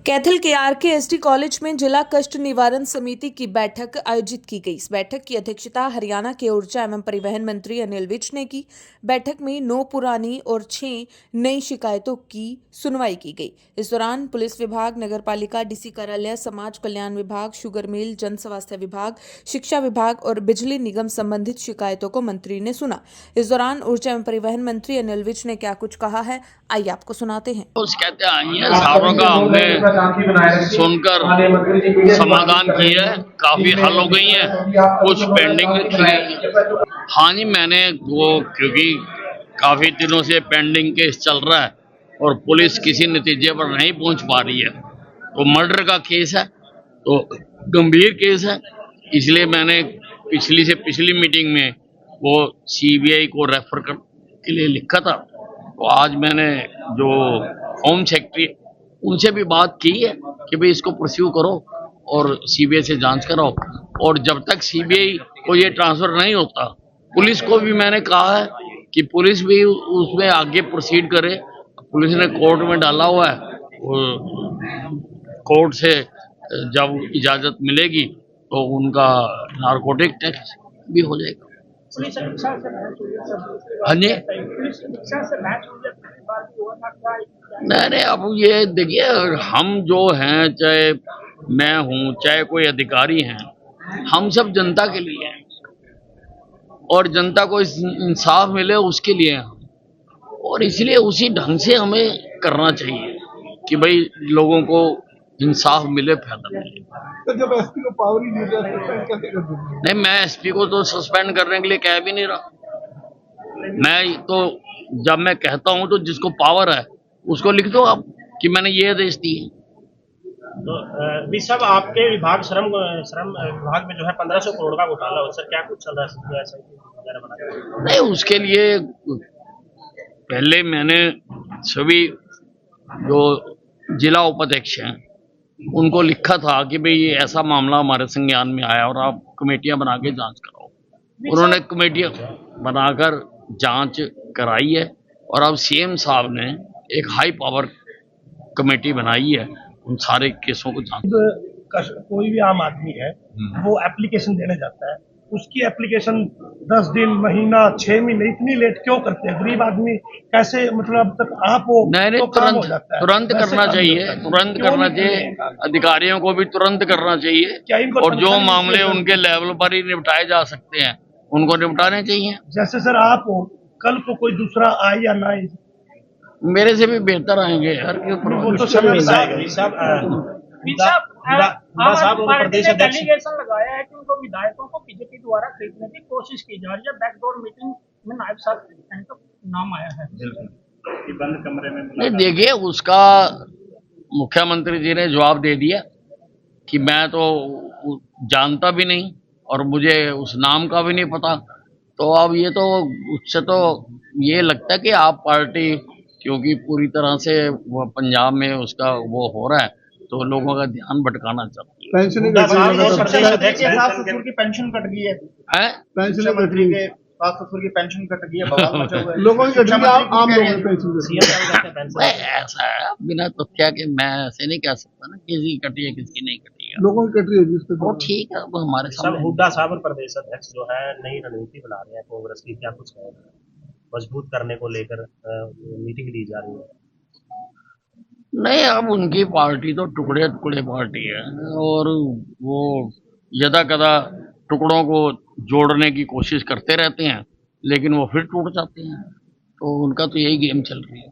कैथल के आरकेएसटी कॉलेज में जिला कष्ट निवारण समिति की बैठक आयोजित की गई। इस बैठक की अध्यक्षता हरियाणा के ऊर्जा एवं परिवहन मंत्री अनिल विज ने की। बैठक में 9 पुरानी और 6 नई शिकायतों की सुनवाई की गई। इस दौरान पुलिस विभाग, नगरपालिका, डीसी कार्यालय, समाज कल्याण विभाग, शुगर मिल, जन स्वास्थ्य विभाग, शिक्षा विभाग और बिजली निगम संबंधित शिकायतों को मंत्री ने सुना। इस दौरान ऊर्जा एवं परिवहन मंत्री अनिल विज ने क्या कुछ कहा है, आइए आपको सुनाते हैं। शिकायतें आई हैं, सारों का हमने सुनकर समाधान किया है, काफी हल हो गई हैं, कुछ पेंडिंग रखी गई हैं। हाँ जी, मैंने वो क्योंकि काफी दिनों से पेंडिंग केस चल रहा है और पुलिस किसी नतीजे पर नहीं पहुंच पा रही है, तो मर्डर का केस है, तो गंभीर केस है, इसलिए मैंने पिछली से पिछली मीटिंग में वो सीबीआई को रेफर कर के लिए लिखा था। तो आज मैंने जो होम सेक्रेटरी उनसे भी बात की है कि भाई इसको परस्यू करो और सीबीआई से जांच कराओ, और जब तक सीबीआई को ये ट्रांसफर नहीं होता, पुलिस को भी मैंने कहा है कि पुलिस भी उसमें आगे प्रोसीड करे। पुलिस ने कोर्ट में डाला हुआ है, कोर्ट से जब इजाजत मिलेगी तो उनका नारकोटिक टेस्ट भी हो जाएगा। हाँ जी, नहीं, अब ये देखिए, हम जो हैं, चाहे मैं हूँ, चाहे कोई अधिकारी हैं, हम सब जनता के लिए हैं और जनता को इंसाफ मिले उसके लिए हैं, और इसलिए उसी ढंग से हमें करना चाहिए कि भाई लोगों को इंसाफ मिले, फायदा मिले। तो जब एसपी को पावर ही नहीं दिया, नहीं, मैं एसपी को तो सस्पेंड करने के लिए कह भी नहीं रहा। मैं तो जब मैं कहता हूं तो जिसको पावर है उसको लिख दो आप कि मैंने ये आदेश दिए। तो साहब, आपके विभाग श्रम विभाग में जो है 1500 करोड़ का घोटाला हो, सर क्या कुछ चल रहा है? नहीं, उसके लिए पहले मैंने सभी जो जिला उपाध्यक्ष हैं उनको लिखा था कि भाई ये ऐसा मामला हमारे संज्ञान में आया और आप कमेटियां बना के जांच कराओ। उन्होंने कमेटियां बनाकर जांच कराई है और अब सीएम साहब ने एक हाई पावर कमेटी बनाई है उन सारे केसों को जांच। कोई भी आम आदमी है वो एप्लीकेशन देने जाता है, उसकी एप्लीकेशन 10 दिन, महीना, 6 महीने इतनी लेट क्यों करते हैं? गरीब आदमी कैसे, मतलब अब तक आप हो नहीं, तो तुरंत करना चाहिए, तुरंत करना चाहिए। अधिकारियों को भी तुरंत करना चाहिए और जो मामले उनके लेवल पर ही निपटाए जा सकते हैं उनको निपटाने चाहिए। जैसे सर आप हो, कल को कोई दूसरा आए या ना आए, मेरे से भी बेहतर आएंगे यार। प्रदेश अध्यक्ष लगाया है कि उनको विधायकों को बीजेपी द्वारा खरीदने की कोशिश की जा रही है। बैकडोर मीटिंग में नायब साहब तो नाम आया है बंद कमरे में। नहीं, देखिए, उसका मुख्यमंत्री जी ने जवाब दे दिया कि मैं तो जानता भी नहीं और मुझे उस नाम का भी नहीं पता। तो अब ये तो उससे तो ये लगता है कि आप पार्टी, क्योंकि पूरी तरह से वो पंजाब में उसका वो हो रहा है, तो लोगों का ध्यान भटकाना चाहती है। पेंशन की पेंशन कट गई है, पेंशन मंत्री के ससुर की पेंशन कट गई है, बवाल मचा हुआ है। लोगों की कट गई, आम लोगों की पेंशन। ऐसा है, बिना तथ्य के मैं ऐसे नहीं कह सकता ना किसी की कटी है किसकी नहीं कटी है। लोगों की कट रही है जिस पे वो ठीक है, वो हमारे सामने। हुड्डा साहब और प्रदेश अध्यक्ष जो है नई रणनीति बना रहे हैं कांग्रेस की, क्या कुछ है मजबूत करने को लेकर मीटिंग ली जा रही है? नहीं, अब उनकी पार्टी तो टुकड़े टुकड़े पार्टी है और वो यदा कदा टुकड़ों को जोड़ने की कोशिश करते रहते हैं, लेकिन वो फिर टूट जाते हैं, तो उनका तो यही गेम चल रही है।